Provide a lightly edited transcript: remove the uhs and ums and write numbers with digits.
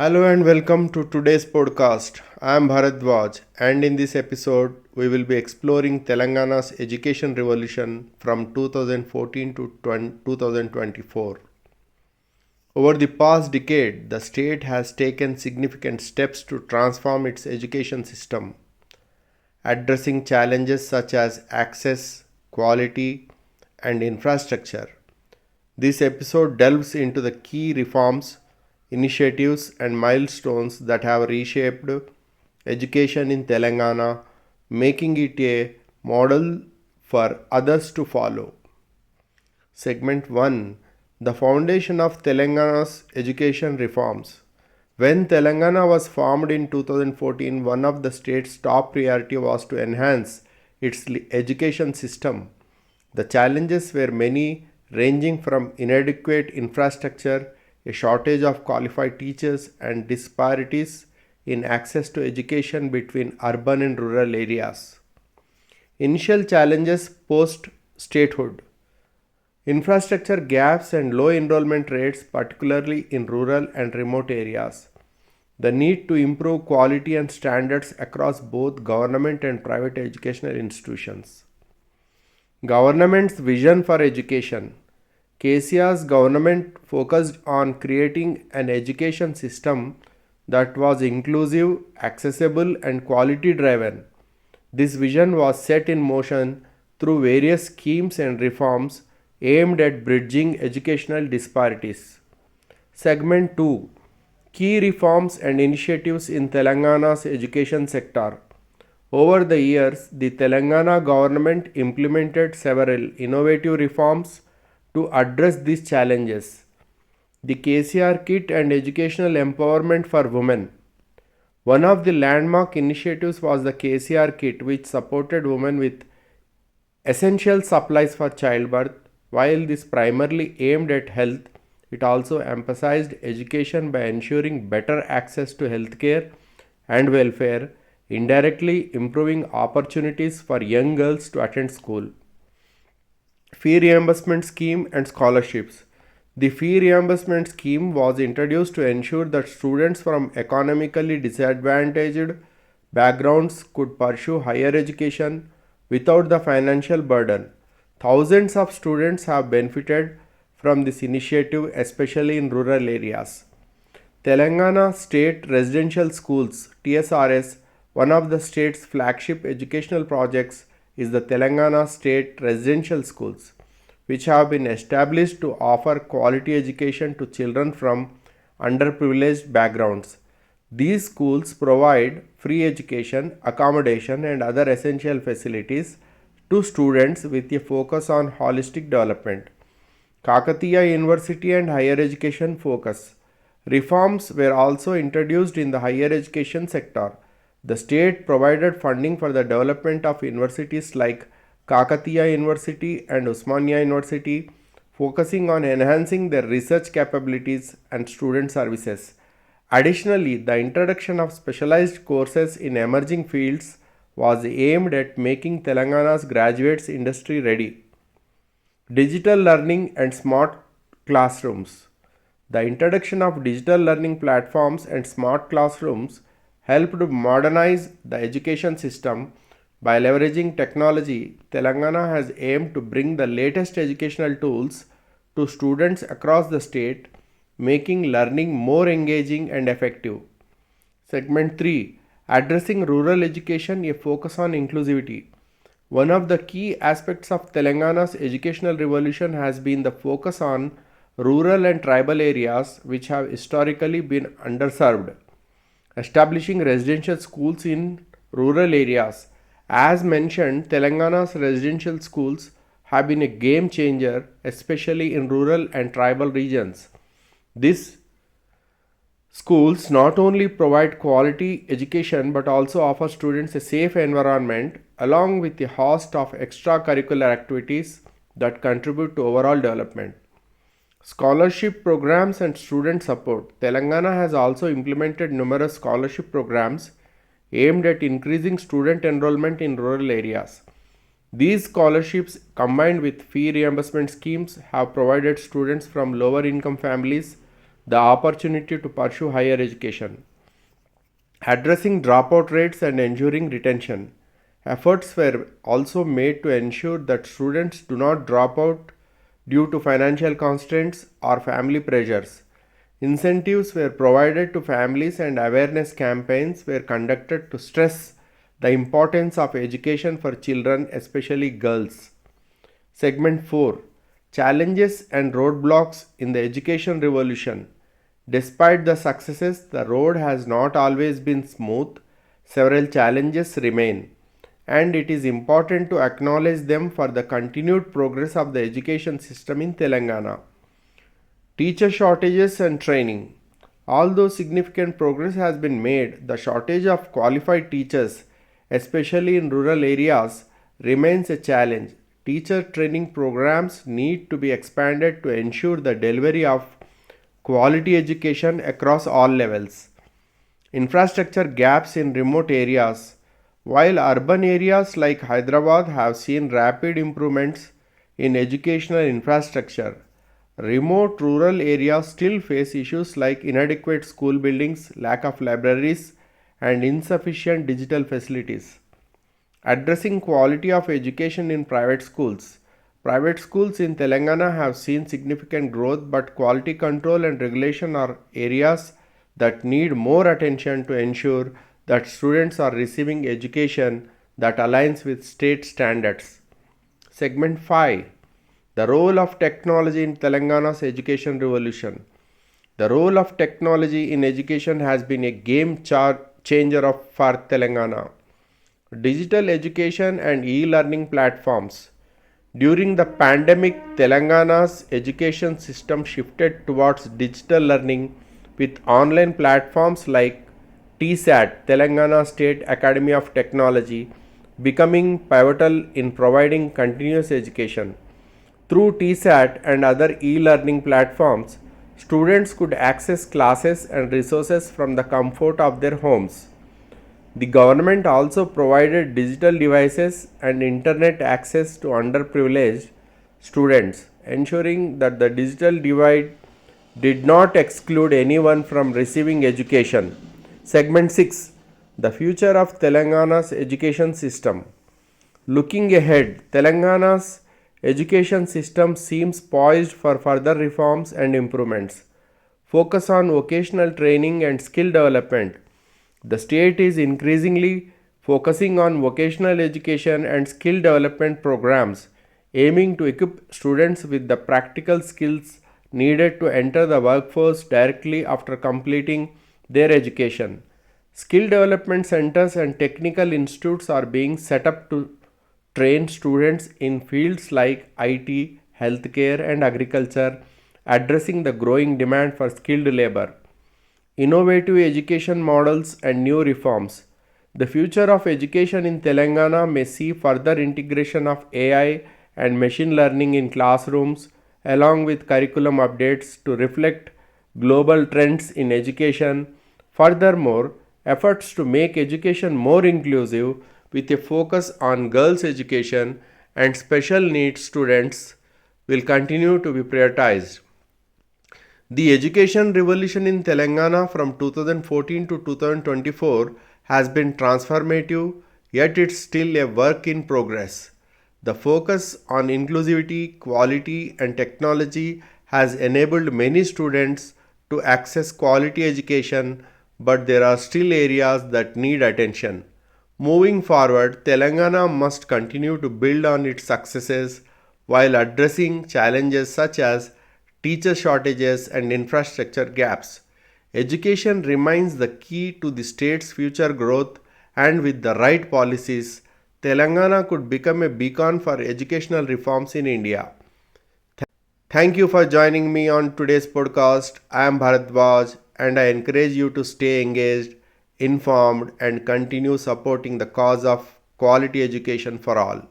Hello and welcome to today's podcast. I am Bharadwaj, and in this episode we will be exploring Telangana's education revolution from 2014 to 2024. Over the past decade, the state has taken significant steps to transform its education system, addressing challenges such as access, quality, and infrastructure. This episode delves into the key reforms, initiatives, and milestones that have reshaped education in Telangana, making it a model for others to follow. Segment 1: The foundation of Telangana's education reforms. When Telangana was formed in 2014, one of the state's top priority was to enhance its education system. The challenges were many, ranging from inadequate infrastructure, a shortage of qualified teachers, and disparities in access to education between urban and rural areas. Initial challenges post statehood: infrastructure gaps and low enrollment rates, particularly in rural and remote areas. The need to improve quality and standards across both government and private educational institutions. Government's vision for education. KCR's government focused on creating an education system that was inclusive, accessible, and quality driven. This vision was set in motion through various schemes and reforms aimed at bridging educational disparities. Segment 2: Key reforms and initiatives in Telangana's education sector. Over the years, the Telangana government implemented several innovative reforms to address these challenges. The KCR Kit and Educational Empowerment for Women. One of the landmark initiatives was the KCR Kit, which supported women with essential supplies for childbirth. While this primarily aimed at health, it also emphasized education by ensuring better access to healthcare and welfare, indirectly improving opportunities for young girls to attend school. Fee Reimbursement Scheme and Scholarships. The Fee Reimbursement Scheme was introduced to ensure that students from economically disadvantaged backgrounds could pursue higher education without the financial burden. Thousands of students have benefited from this initiative, especially in rural areas. Telangana State Residential Schools (TSRS), one of the state's flagship educational projects, is the Telangana State Residential Schools, which have been established to offer quality education to children from underprivileged backgrounds. These schools provide free education, accommodation, and other essential facilities to students with a focus on holistic development. Kakatiya University and Higher Education Focus. Reforms were also introduced in the higher education sector. The state provided funding for the development of universities like Kakatiya University and Osmania University, focusing on enhancing their research capabilities and student services. Additionally, the introduction of specialized courses in emerging fields was aimed at making Telangana's graduates industry ready. Digital learning and smart classrooms. The introduction of digital learning platforms and smart classrooms helped modernize the education system. By leveraging technology, Telangana has aimed to bring the latest educational tools to students across the state, making learning more engaging and effective. Segment 3: Addressing rural education, a focus on inclusivity. One of the key aspects of Telangana's educational revolution has been the focus on rural and tribal areas which have historically been underserved. Establishing residential schools in rural areas. As mentioned, Telangana's residential schools have been a game changer, especially in rural and tribal regions. These schools not only provide quality education but also offer students a safe environment along with a host of extracurricular activities that contribute to overall development. Scholarship programs and student support. Telangana has also implemented numerous scholarship programs aimed at increasing student enrollment in rural areas. These scholarships, combined with fee reimbursement schemes, have provided students from lower income families the opportunity to pursue higher education. Addressing dropout rates and ensuring retention. Efforts were also made to ensure that students do not drop out due to financial constraints or family pressures. Incentives were provided to families and awareness campaigns were conducted to stress the importance of education for children, especially girls. Segment 4. Challenges and roadblocks in the education revolution. Despite the successes, the road has not always been smooth. Several challenges remain, and it is important to acknowledge them for the continued progress of the education system in Telangana. Teacher shortages and training. Although significant progress has been made, the shortage of qualified teachers, especially in rural areas, remains a challenge. Teacher training programs need to be expanded to ensure the delivery of quality education across all levels. Infrastructure gaps in remote areas. While urban areas like Hyderabad have seen rapid improvements in educational infrastructure, remote rural areas still face issues like inadequate school buildings, lack of libraries, and insufficient digital facilities. Addressing quality of education in private schools. Private schools in Telangana have seen significant growth, but quality control and regulation are areas that need more attention to ensure that students are receiving education that aligns with state standards. Segment 5. The role of technology in Telangana's education revolution. The role of technology in education has been a changer for Telangana. Digital education and e-learning platforms. During the pandemic, Telangana's education system shifted towards digital learning with online platforms like TSAT, Telangana State Academy of Technology, becoming pivotal in providing continuous education. Through TSAT and other e-learning platforms, students could access classes and resources from the comfort of their homes. The government also provided digital devices and internet access to underprivileged students, ensuring that the digital divide did not exclude anyone from receiving education. Segment 6. The future of Telangana's education system. Looking ahead, Telangana's education system seems poised for further reforms and improvements. Focus on vocational training and skill development. The state is increasingly focusing on vocational education and skill development programs, aiming to equip students with the practical skills needed to enter the workforce directly after completing their education. Skill development centers and technical institutes are being set up to train students in fields like IT, healthcare, and agriculture, addressing the growing demand for skilled labor. Innovative education models and new reforms. The future of education in Telangana may see further integration of AI and machine learning in classrooms, along with curriculum updates to reflect global trends in education. Furthermore, efforts to make education more inclusive with a focus on girls' education and special needs students will continue to be prioritized. The education revolution in Telangana from 2014 to 2024 has been transformative, yet it's still a work in progress. The focus on inclusivity, quality, and technology has enabled many students to access quality education, but there are still areas that need attention. Moving forward, Telangana must continue to build on its successes while addressing challenges such as teacher shortages and infrastructure gaps. Education remains the key to the state's future growth, and with the right policies, Telangana could become a beacon for educational reforms in India. Thank you for joining me on today's podcast. I am Bharadwaj, and I encourage you to stay engaged, informed, and continue supporting the cause of quality education for all.